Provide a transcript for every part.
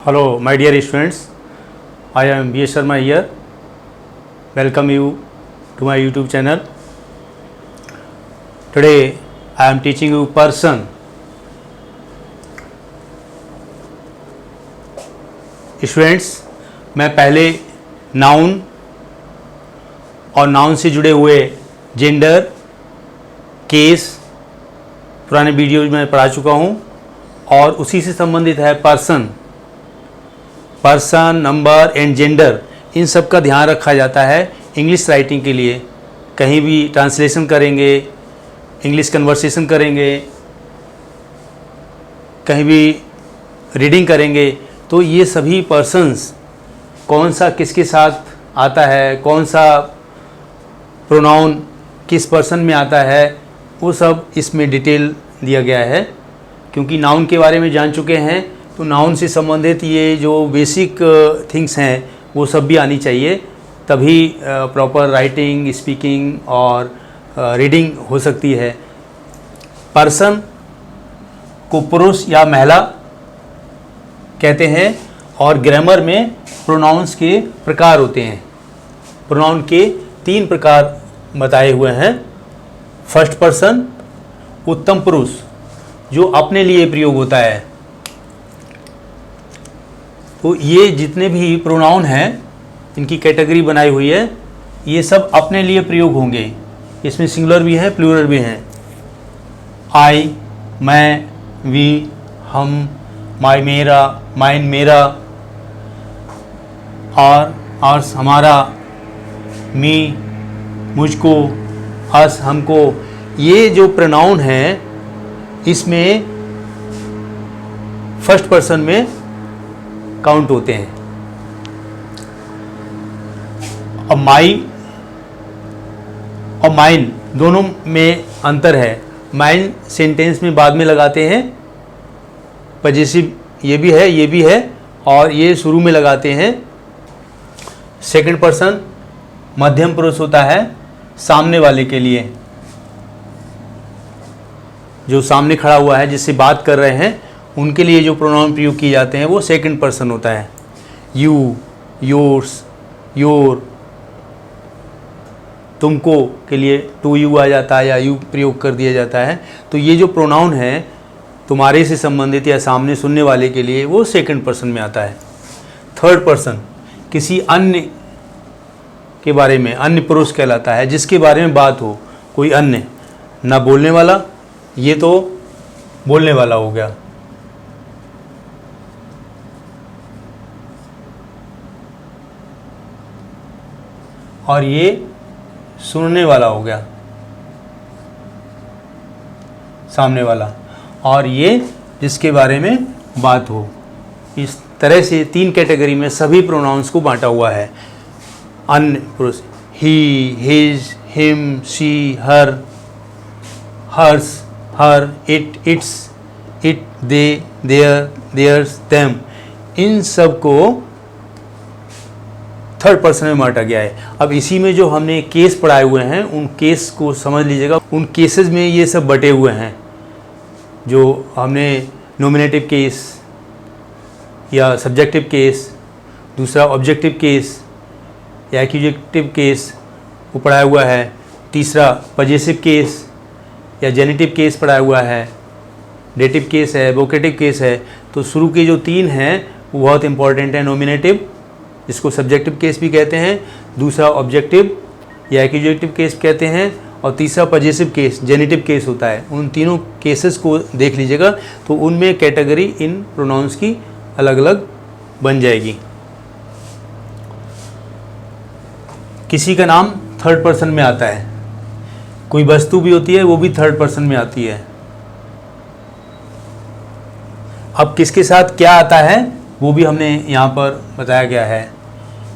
Hello, my dear students. I am B. Sharma here. Welcome you to my YouTube channel. Today I am teaching you person. Students, मैं पहले noun और noun से जुड़े हुए gender, case पुराने videos में पढ़ा चुका हूँ और उसी से संबंधित है पर्सन, नंबर एंड जेंडर। इन सब का ध्यान रखा जाता है इंग्लिश राइटिंग के लिए। कहीं भी ट्रांसलेशन करेंगे, इंग्लिश कन्वर्सेशन करेंगे, कहीं भी रीडिंग करेंगे तो ये सभी पर्सन्स कौन सा किसके साथ आता है, कौन सा प्रोनाउन किस पर्सन में आता है, वो सब इसमें डिटेल दिया गया है। क्योंकि नाउन के बारे में जान चुके हैं तो नाउन से संबंधित ये जो बेसिक थिंग्स हैं वो सब भी आनी चाहिए, तभी प्रॉपर राइटिंग, स्पीकिंग और रीडिंग हो सकती है। पर्सन को पुरुष या महिला कहते हैं और ग्रामर में प्रोनाउंस के प्रकार होते हैं। प्रोनाउन के 3 प्रकार बताए हुए हैं। फर्स्ट पर्सन, उत्तम पुरुष, जो अपने लिए प्रयोग होता है। तो ये जितने भी प्रोनाउन हैं इनकी कैटेगरी बनाई हुई है, ये सब अपने लिए प्रयोग होंगे। इसमें सिंगुलर भी है, प्लूरल भी है। आई, मैं, वी, हम, माई, मेरा, माइन, मेरा, और आर्स, हमारा, मी, मुझको, अस, हमको। ये जो प्रोनाउन हैं इसमें फर्स्ट पर्सन में काउंट होते हैं। अब माई और माइन दोनों में अंतर है। माइन सेंटेंस में बाद में लगाते हैं, पजेसिव ये भी है, ये भी है, और ये शुरू में लगाते हैं। सेकंड पर्सन मध्यम पुरुष होता है सामने वाले के लिए, जो सामने खड़ा हुआ है जिससे बात कर रहे हैं उनके लिए जो प्रोनाउन प्रयोग किए जाते हैं वो सेकंड पर्सन होता है। You, yours, your. तुमको के लिए टू यू आ जाता है या यू प्रयोग कर दिया जाता है। तो ये जो प्रोनाउन है तुम्हारे से संबंधित या सामने सुनने वाले के लिए वो सेकंड पर्सन में आता है। थर्ड पर्सन किसी अन्य के बारे में, अन्य पुरुष कहलाता है जिसके बारे में बात हो, कोई अन्य, ना बोलने वाला, ये तो बोलने वाला हो गया। और ये सुनने वाला हो गया, सामने वाला, और ये जिसके बारे में बात हो। इस तरह से 3 कैटेगरी में सभी प्रोनाउंस को बांटा हुआ है। अन्य पुरुष, he, his, him, she, her, hers, her, it, its, it, they, their, theirs, them. इन सब को थर्ड पर्सन में बांटा गया है। अब इसी में जो हमने केस पढ़ाए हुए हैं उन केस को समझ लीजिएगा। उन केसेस में ये सब बटे हुए हैं। जो हमने नॉमिनेटिव केस या सब्जेक्टिव केस, दूसरा ऑब्जेक्टिव केस या एक्यूजेटिव केस वो पढ़ाया हुआ है। तीसरा पजेसिव केस या जेनेटिव केस पढ़ाया हुआ है। डेटिव केस है, वोकेटिव केस है। तो शुरू के जो 3 हैं वो बहुत इंपॉर्टेंट है। नॉमिनेटिव, इसको सब्जेक्टिव केस भी कहते हैं, दूसरा ऑब्जेक्टिव या एक्यूजेटिव केस कहते हैं, और तीसरा पजेसिव केस, जेनेटिव केस होता है। उन तीनों केसेस को देख लीजिएगा तो उनमें कैटेगरी इन प्रोनाउंस की अलग अलग बन जाएगी। किसी का नाम थर्ड पर्सन में आता है, कोई वस्तु भी होती है वो भी थर्ड पर्सन में आती है। अब किसके साथ क्या आता है वो भी हमने यहाँ पर बताया गया है।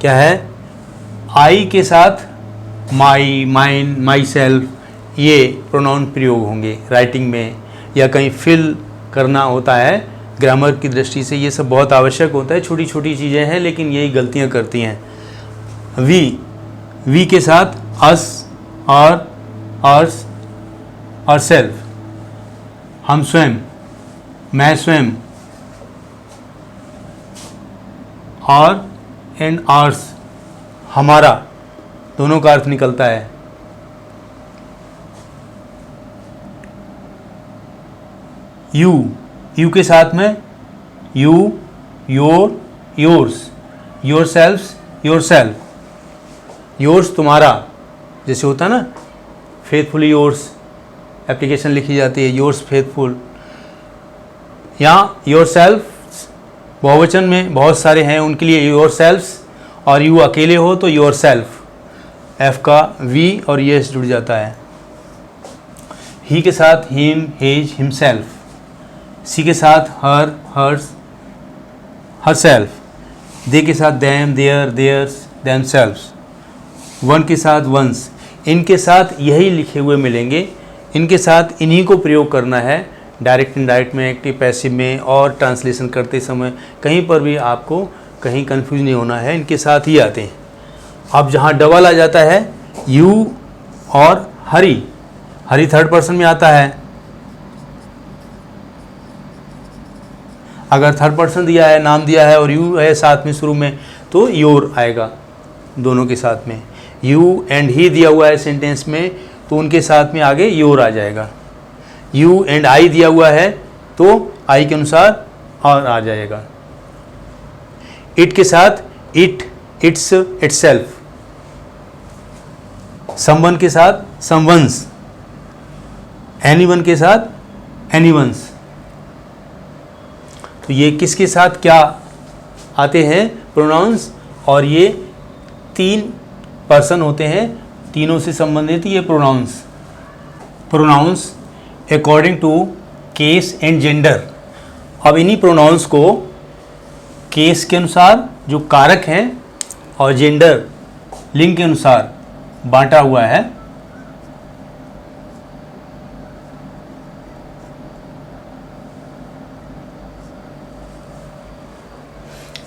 क्या है? आई के साथ माई, माइन, माई सेल्फ, ये प्रोनाउन प्रयोग होंगे राइटिंग में, या कहीं फिल करना होता है ग्रामर की दृष्टि से। ये सब बहुत आवश्यक होता है। छोटी छोटी चीज़ें हैं लेकिन यही गलतियाँ करती हैं। वी के साथ अस और अर्स और सेल्फ, हम स्वयं, मैं स्वयं, आर एंड आर्स, हमारा, दोनों का अर्थ निकलता है। यू के साथ में you, your, yours, your selfs, your self, yours तुम्हारा, जैसे होता है ना फेथफुली योर्स, एप्लीकेशन लिखी जाती है योर्स फेथफुल। यहाँ योर सेल्फ बहुवचन में बहुत सारे हैं, उनके लिए योर सेल्फ्स, और यू अकेले हो तो योर सेल्फ, एफ का वी और एस जुड़ जाता है। ही के साथ हिम, हिज, हिमसेल्फ, सी के साथ हर, हर्स, हर सेल्फ, दे के साथ them, their, theirs, them selfs, one के साथ वंस। इनके साथ यही लिखे हुए मिलेंगे, इनके साथ इन्हीं को प्रयोग करना है डायरेक्ट, इनडायरेक्ट में, एक्टिव, पैसिव में, और ट्रांसलेशन करते समय कहीं पर भी आपको कहीं कंफ्यूज नहीं होना है, इनके साथ ही आते हैं। अब जहाँ डबल आ जाता है यू और हरी, हरी थर्ड पर्सन में आता है। अगर थर्ड पर्सन दिया है, नाम दिया है और यू है साथ में शुरू में, तो योर आएगा दोनों के साथ में। यू एंड ही दिया हुआ है सेंटेंस में, तो उनके साथ में आगे योर आ जाएगा। यू एंड आई दिया हुआ है तो आई के अनुसार और आ जाएगा। इट के साथ इट, इट्स, इटसेल्फ। समवन के साथ समवंस, एनीवन के साथ एनीवंस। तो ये किसके साथ क्या आते हैं प्रोनाउंस, और ये तीन पर्सन होते हैं, तीनों से संबंधित ये pronouns. Pronouns according to case and gender. अब इन्हीं प्रोनाउंस को केस के अनुसार जो कारक हैं और जेंडर लिंग के अनुसार बांटा हुआ है।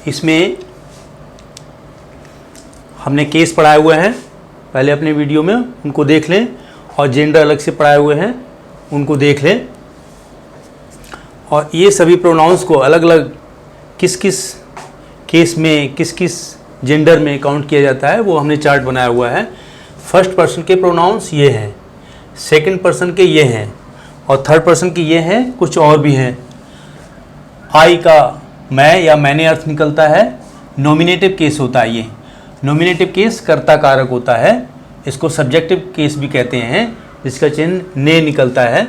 इसमें हमने केस पढ़ाए हुए हैं पहले अपने वीडियो में, उनको देख लें, और जेंडर अलग से पढ़ाए हुए हैं, उनको देख लें। और ये सभी प्रोनाउंस को अलग अलग किस किस केस में, किस किस जेंडर में काउंट किया जाता है, वो हमने चार्ट बनाया हुआ है। फर्स्ट पर्सन के प्रोनाउंस ये हैं, सेकंड पर्सन के ये हैं, और थर्ड पर्सन के ये हैं, कुछ और भी हैं। आई का मैं या मैंने अर्थ निकलता है, नॉमिनेटिव केस होता है। ये नॉमिनेटिव केस कर्ता कारक होता है, इसको सब्जेक्टिव केस भी कहते हैं, जिसका चिन्ह ने निकलता है,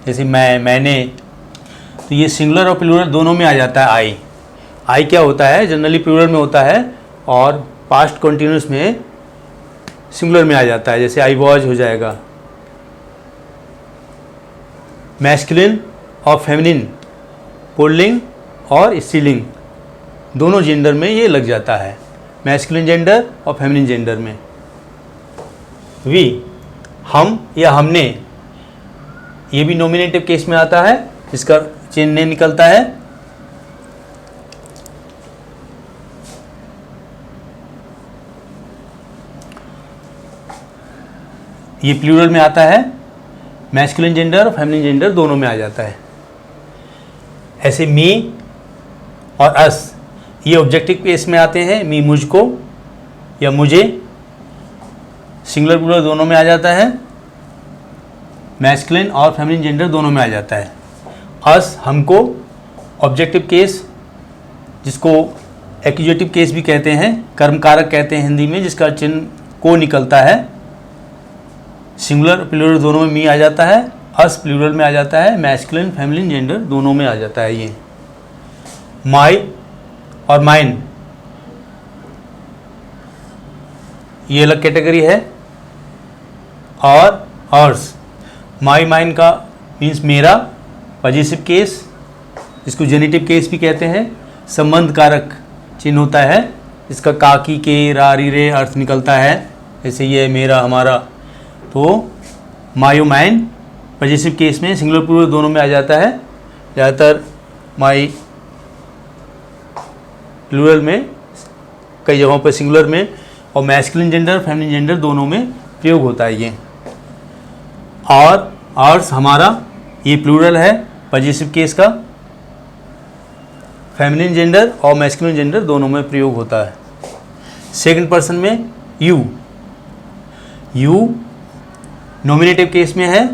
जैसे मैं, मैंने। तो ये सिंगुलर और प्लूरल दोनों में आ जाता है। आई, आई क्या होता है, जनरली प्लूरल में होता है, और पास्ट कंटिन्यूस में सिंगुलर में आ जाता है, जैसे आई वॉज हो जाएगा। मैस्कुलिन और फेमिनिन, पुल्लिंग और स्त्रीलिंग, दोनों जेंडर में ये लग जाता है, मैस्कुलिन जेंडर और फेमिनिन जेंडर में। वी, हम या हमने, ये भी नॉमिनेटिव केस में आता है, इसका चिन्ह ने निकलता है। ये प्लूरल में आता है, मैस्कुलिन जेंडर और फेमिनिन जेंडर दोनों में आ जाता है। ऐसे मी और अस, ये ऑब्जेक्टिव केस में आते हैं, मी मुझको या मुझे, सिंगुलर प्लूरल दोनों में आ जाता है, मैस्कुलिन और फेमिनिन जेंडर दोनों में आ जाता है। अस हमको, ऑब्जेक्टिव केस जिसको एक्यूजेटिव केस भी कहते हैं, कर्म कारक कहते हैं हिंदी में, जिसका चिन्ह को निकलता है, सिंगुलर प्लूरल दोनों में मी आ जाता है, अस प्लूरल में आ जाता है, मैस्कुलिन फेमिनिन जेंडर दोनों में आ जाता है। ये माई और माइन, ये अलग कैटेगरी है, और हर्स। माई माइन का मीन्स मेरा, पॉजिटिव केस, जिसको जेनिटिव केस भी कहते हैं, संबंध कारक चिन्ह होता है, इसका काकी के रारी रे अर्थ निकलता है, जैसे ये मेरा, हमारा। तो मायो माइन पॉजिटिव केस में सिंगुलर प्लूरल दोनों में आ जाता है, ज़्यादातर माई प्लूरल में, कई जगहों पर सिंगुलर में, और मैस्कुलिन जेंडर फेमिनिन जेंडर दोनों में प्रयोग होता है ये। और आर्स हमारा, ये प्लूरल है पॉजिटिव केस का, फेमिनिन जेंडर और मैस्कुलिन जेंडर दोनों में प्रयोग होता है। सेकंड पर्सन में यू, यू नॉमिनेटिव केस में है,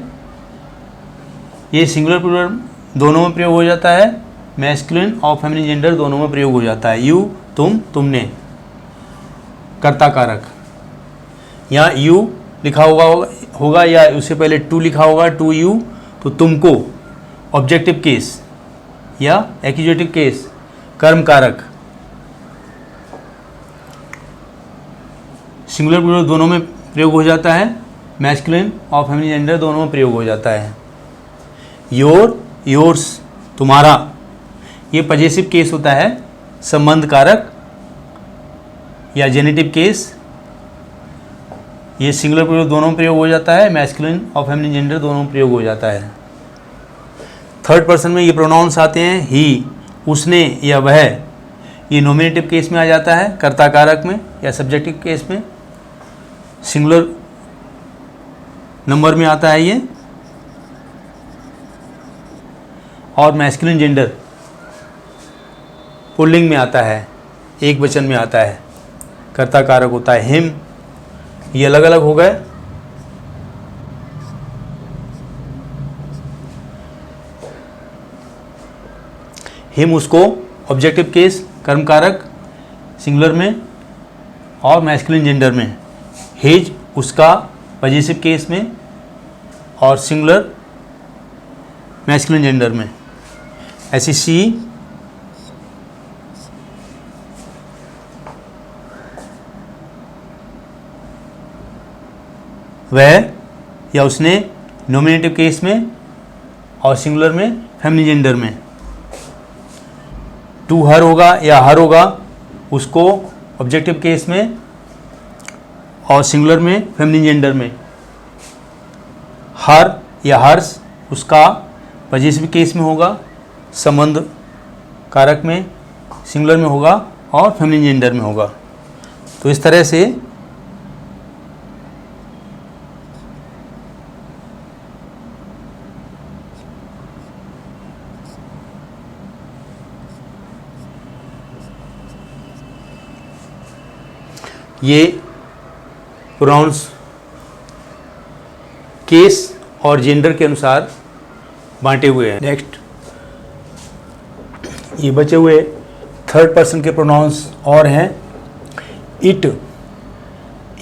ये सिंगुलर प्लूरल दोनों में प्रयोग हो जाता है, मैस्कुलिन और फेमिनिन जेंडर दोनों में प्रयोग हो जाता है। यू तुम, तुमने, कर्ता कारक। यहाँ यू लिखा होगा या उससे पहले टू लिखा होगा, टू यू, तो तुमको ऑब्जेक्टिव केस या एक्यूजेटिव केस, कर्म कारक। सिंगुलर प्लूरल दोनों में प्रयोग हो जाता है, मैस्कुलिन और फेमिनिन जेंडर दोनों में प्रयोग हो जाता है। योर, योर्स, तुम्हारा, ये पजेसिव केस होता है, संबंध कारक या जेनेटिव केस, ये सिंगुलर प्लूरल दोनों में प्रयोग हो जाता है, मैस्कुलिन और फेमिनिन जेंडर दोनों में प्रयोग हो जाता है। थर्ड पर्सन में ये प्रोनाउंस आते हैं, ही, उसने या वह, ये नॉमिनेटिव केस में आ जाता है, कर्ता कारक में या सब्जेक्टिव केस में, सिंगुलर नंबर में आता है ये, और मैस्कुलिन जेंडर पुल्लिंग में आता है, एक वचन में आता है, कर्ता कारक होता है। हिम, ये अलग अलग हो गए। हिम उसको ऑब्जेक्टिव केस, कर्म कारक सिंगुलर में और मैस्कुलिन जेंडर में, हिज उसका पजेसिव केस में और सिंगुलर मैस्कुलिन जेंडर में। ऐसी सी, वह या उसने नॉमिनेटिव केस में और सिंगुलर में फेमिनिन जेंडर में। टू हर होगा या हर होगा, उसको ऑब्जेक्टिव केस में और सिंगुलर में फेमिनिन जेंडर में। हर या हर्ष उसका पजेसिव केस में होगा, संबंध कारक में सिंगुलर में होगा और फेमिनिन जेंडर में होगा। तो इस तरह से ये प्रोनाउंस केस और जेंडर के अनुसार बांटे हुए हैं। नेक्स्ट, ये बचे हुए थर्ड पर्सन के प्रोनाउंस और हैं। इट,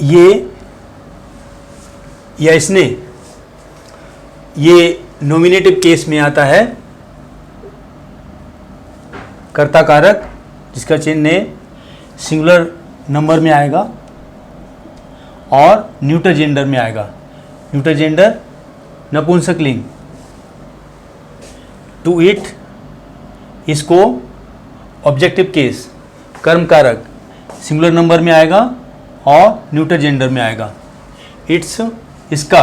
ये या इसने, ये नॉमिनेटिव केस में आता है, कर्ता कारक जिसका चिन्ह सिंगुलर नंबर में आएगा और न्यूटर जेंडर में आएगा। न्यूटर जेंडर नपुंसकलिंग। टू इट, इसको ऑब्जेक्टिव केस, कर्म कारक सिंगुलर नंबर में आएगा और न्यूटर जेंडर में आएगा। इट्स, इसका,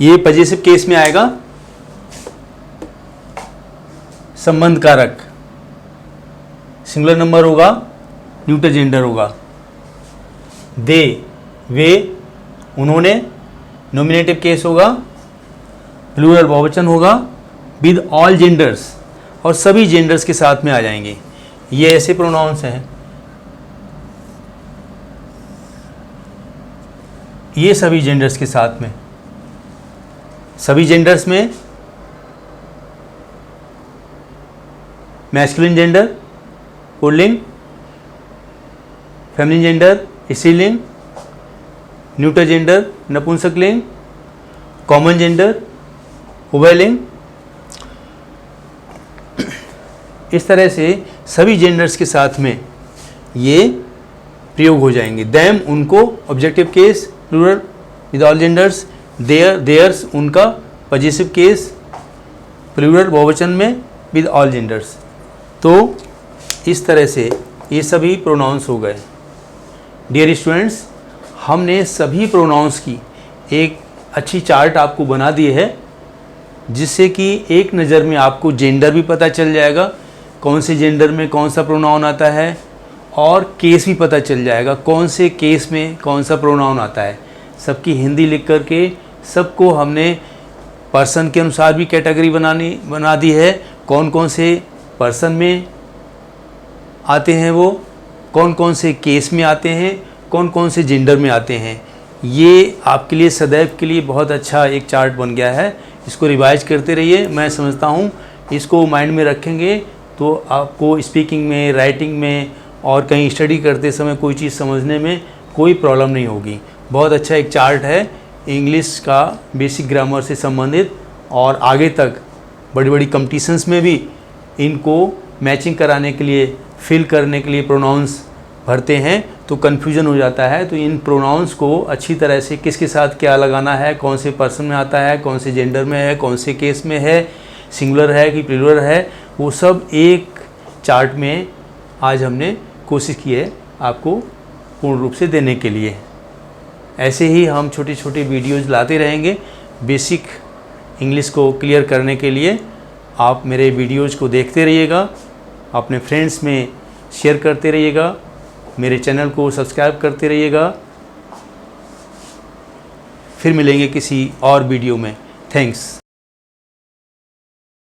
ये पजेसिव केस में आएगा, संबंध कारक सिंगुलर नंबर होगा, न्यूटर जेंडर होगा। दे, वे, उन्होंने नॉमिनेटिव केस होगा, प्लूरल बहुवचन होगा, विद ऑल जेंडर्स, और सभी जेंडर्स के साथ में आ जाएंगे। ये ऐसे प्रोनाउंस हैं, ये सभी जेंडर्स के साथ में, सभी जेंडर्स में masculine gender pulling, feminine gender स्त्रीलिंग, न्यूटर जेंडर नपुंसकलिंग, कॉमन जेंडर उभयलिंग। इस तरह से सभी जेंडर्स के साथ में ये प्रयोग हो जाएंगे। देम, उनको objective case plural with all genders. Their, theirs उनका पजेसिव केस प्लूरल बहुवचन में विद ऑल जेंडर्स। तो इस तरह से ये सभी प्रोनाउंस हो गए। डियर स्टूडेंट्स, हमने सभी प्रोनाउंस की एक अच्छी चार्ट आपको बना दी है, जिससे कि एक नज़र में आपको जेंडर भी पता चल जाएगा, कौन से जेंडर में कौन सा प्रोनाउन आता है, और केस भी पता चल जाएगा कौन से केस में कौन सा प्रोनाउन आता है। सबकी हिंदी लिख करके सबको हमने पर्सन के अनुसार भी कैटेगरी बना दी है, कौन कौन से पर्सन में आते हैं वो, कौन कौन से केस में आते हैं, कौन कौन से जेंडर में आते हैं। ये आपके लिए सदैव के लिए बहुत अच्छा एक चार्ट बन गया है। इसको रिवाइज करते रहिए। मैं समझता हूँ इसको माइंड में रखेंगे तो आपको स्पीकिंग में, राइटिंग में और कहीं स्टडी करते समय कोई चीज़ समझने में कोई प्रॉब्लम नहीं होगी। बहुत अच्छा एक चार्ट है इंग्लिश का बेसिक ग्रामर से संबंधित, और आगे तक बड़ी बड़ी कंपटीशंस में भी इनको मैचिंग कराने के लिए, फिल करने के लिए प्रोनाउंस भरते हैं तो कन्फ्यूजन हो जाता है। तो इन प्रोनाउंस को अच्छी तरह से किसके साथ क्या लगाना है, कौन से पर्सन में आता है, कौन से जेंडर में है, कौन से केस में है, सिंगुलर है कि प्लूरल है, वो सब एक चार्ट में आज हमने कोशिश की है आपको पूर्ण रूप से देने के लिए। ऐसे ही हम छोटे छोटे वीडियोज़ लाते रहेंगे बेसिक इंग्लिश को क्लियर करने के लिए। आप मेरे वीडियोज़ को देखते रहिएगा, अपने फ्रेंड्स में शेयर करते रहिएगा, मेरे चैनल को सब्सक्राइब करते रहिएगा। फिर मिलेंगे किसी और वीडियो में। थैंक्स।